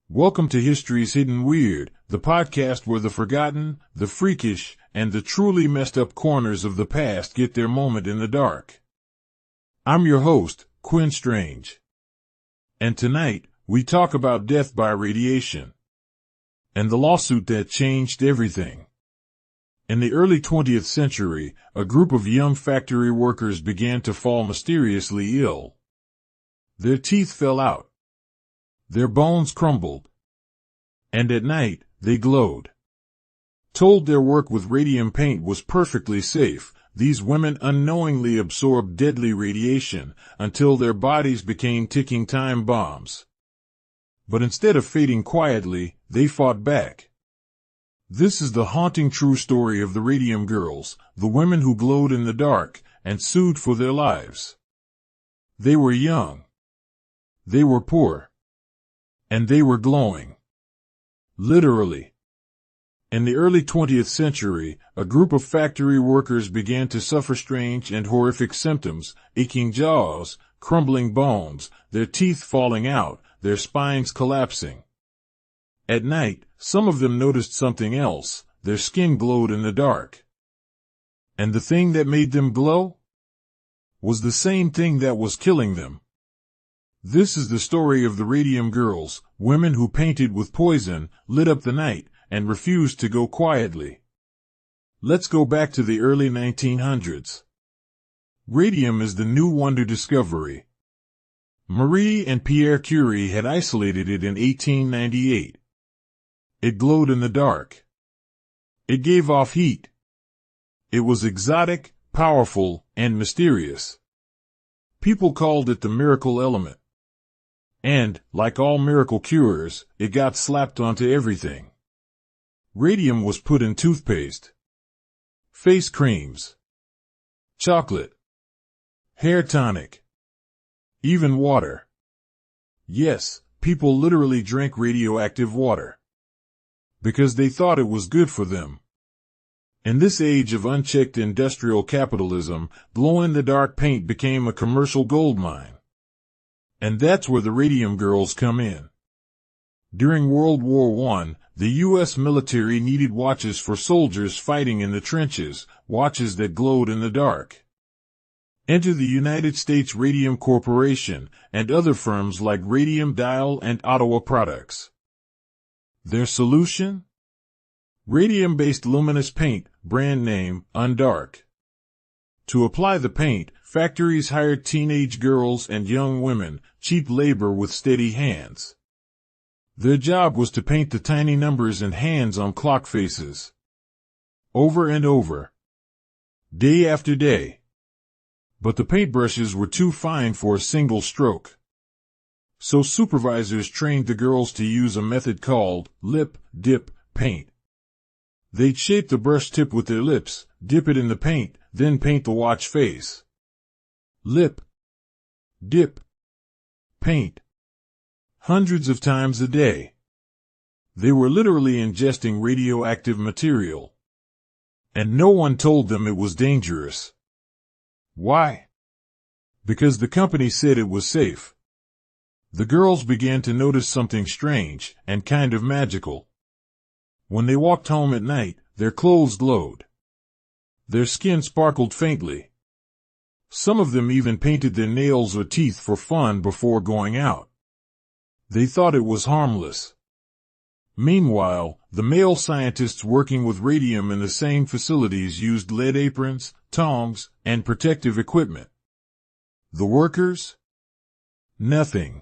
Welcome to History's Hidden Weird, the podcast where the forgotten, the freakish, and the truly messed up corners of the past get their moment in the dark. I'm your host, Quinn Strange. And tonight, we talk about death by radiation. And the lawsuit that changed everything. In the early 20th century, a group of young factory workers began to fall mysteriously ill. Their teeth fell out. Their bones crumbled. And at night, they glowed. Told their work with radium paint was perfectly safe, these women unknowingly absorbed deadly radiation until their bodies became ticking time bombs. But instead of fading quietly, they fought back. This is the haunting true story of the Radium Girls, the women who glowed in the dark and sued for their lives. They were young. They were poor. And they were glowing. Literally. In the early 20th century, a group of factory workers began to suffer strange and horrific symptoms: aching jaws, crumbling bones, their teeth falling out, their spines collapsing. At night, some of them noticed something else: their skin glowed in the dark. And the thing that made them glow was the same thing that was killing them. This is the story of the Radium Girls, women who painted with poison, lit up the night, and refused to go quietly. Let's go back to the early 1900s. Radium is the new wonder discovery. Marie and Pierre Curie had isolated it in 1898. It glowed in the dark. It gave off heat. It was exotic, powerful, and mysterious. People called it the miracle element. And, like all miracle cures, it got slapped onto everything. Radium was put in toothpaste, face creams, chocolate, hair tonic, even water. Yes, people literally drank radioactive water. Because they thought it was good for them. In this age of unchecked industrial capitalism, glow-in-the-dark paint became a commercial goldmine. And that's where the Radium Girls come in. During World War I, the U.S. military needed watches for soldiers fighting in the trenches, watches that glowed in the dark. Enter the United States Radium Corporation and other firms like Radium Dial and Ottawa Products. Their solution? Radium-based luminous paint, brand name, Undark. To apply the paint, factories hired teenage girls and young women, cheap labor with steady hands. Their job was to paint the tiny numbers and hands on clock faces. Over and over. Day after day. But the paintbrushes were too fine for a single stroke. So supervisors trained the girls to use a method called lip dip paint. They'd shape the brush tip with their lips, dip it in the paint, then paint the watch face. Lip, dip, paint. Hundreds of times a day. They were literally ingesting radioactive material. And no one told them it was dangerous. Why? Because the company said it was safe. The girls began to notice something strange and kind of magical. When they walked home at night, their clothes glowed. Their skin sparkled faintly. Some of them even painted their nails or teeth for fun before going out. They thought it was harmless. Meanwhile, the male scientists working with radium in the same facilities used lead aprons, tongs, and protective equipment. The workers? Nothing.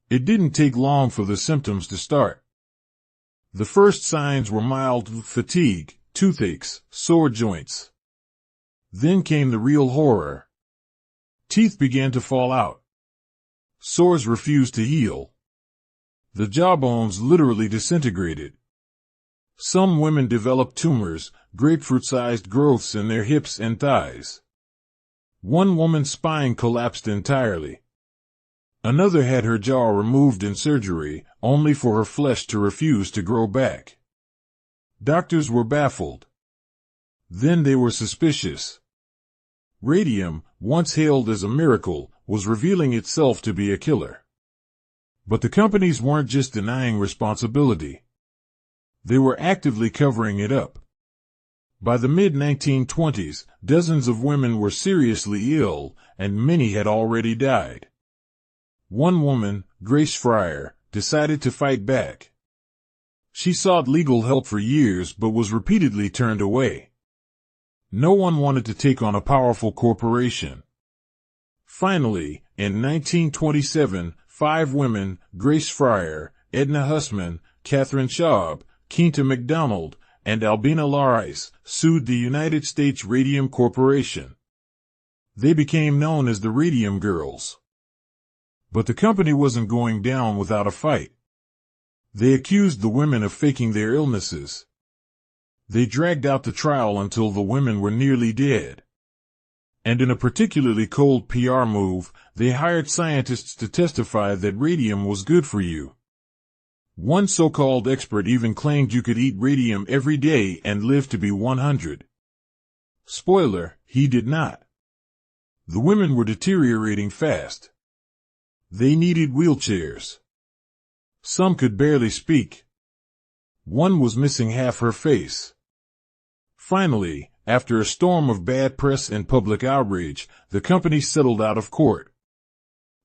It didn't take long for the symptoms to start. The first signs were mild fatigue, toothaches, sore joints. Then came the real horror. Teeth began to fall out. Sores refused to heal. The jawbones literally disintegrated. Some women developed tumors, grapefruit-sized growths in their hips and thighs. One woman's spine collapsed entirely. Another had her jaw removed in surgery, only for her flesh to refuse to grow back. Doctors were baffled. Then they were suspicious. Radium, once hailed as a miracle, was revealing itself to be a killer. But the companies weren't just denying responsibility. They were actively covering it up. By the mid-1920s, dozens of women were seriously ill, and many had already died. One woman, Grace Fryer, decided to fight back. She sought legal help for years but was repeatedly turned away. No one wanted to take on a powerful corporation. Finally, in 1927, 5 women, Grace Fryer, Edna Hussman, Catherine Schaub, Quinta MacDonald, and Albina Larais, sued the United States Radium Corporation. They became known as the Radium Girls. But the company wasn't going down without a fight. They accused the women of faking their illnesses. They dragged out the trial until the women were nearly dead. And in a particularly cold PR move, they hired scientists to testify that radium was good for you. One so-called expert even claimed you could eat radium every day and live to be 100. Spoiler, he did not. The women were deteriorating fast. They needed wheelchairs. Some could barely speak. One was missing half her face. Finally, after a storm of bad press and public outrage, the company settled out of court.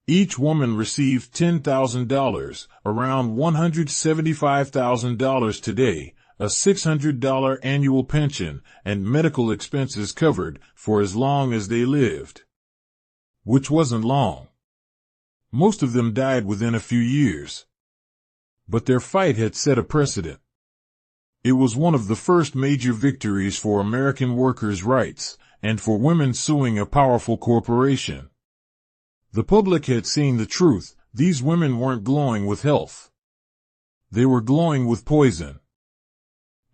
Each woman received $10,000, around $175,000 today, a $600 annual pension, and medical expenses covered for as long as they lived. Which wasn't long. Most of them died within a few years. But their fight had set a precedent. It was one of the first major victories for American workers' rights, and for women suing a powerful corporation. The public had seen the truth. These women weren't glowing with health. They were glowing with poison.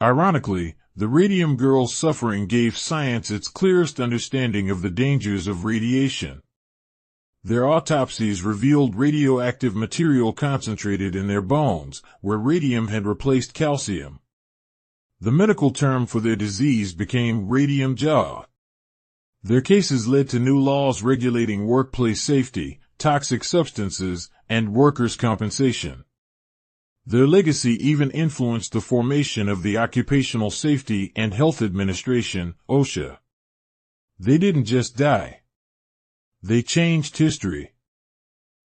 Ironically, the Radium Girls' suffering gave science its clearest understanding of the dangers of radiation. Their autopsies revealed radioactive material concentrated in their bones, where radium had replaced calcium. The medical term for their disease became radium jaw. Their cases led to new laws regulating workplace safety, toxic substances, and workers' compensation. Their legacy even influenced the formation of the Occupational Safety and Health Administration, OSHA. They didn't just die. They changed history.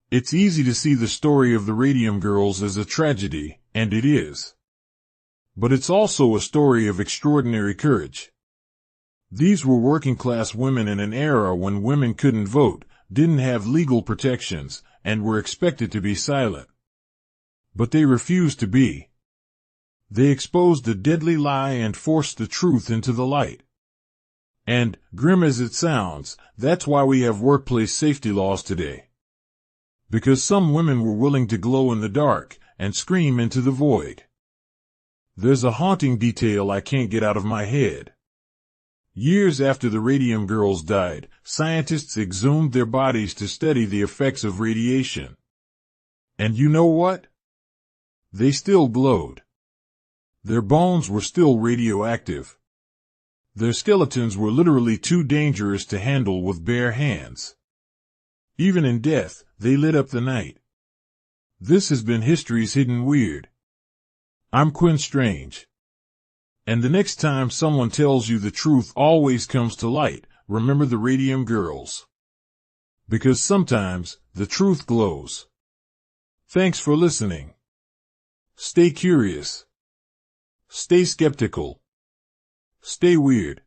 It's easy to see the story of the Radium Girls as a tragedy, and it is. But it's also a story of extraordinary courage. These were working-class women in an era when women couldn't vote, didn't have legal protections, and were expected to be silent. But they refused to be. They exposed the deadly lie and forced the truth into the light. And, grim as it sounds, that's why we have workplace safety laws today. Because some women were willing to glow in the dark and scream into the void. There's a haunting detail I can't get out of my head. Years after the Radium Girls died, scientists exhumed their bodies to study the effects of radiation. And you know what? They still glowed. Their bones were still radioactive. Their skeletons were literally too dangerous to handle with bare hands. Even in death, they lit up the night. This has been History's Hidden Weird. I'm Quinn Strange. And the next time someone tells you the truth always comes to light, remember the Radium Girls. Because sometimes, the truth glows. Thanks for listening. Stay curious. Stay skeptical. Stay weird.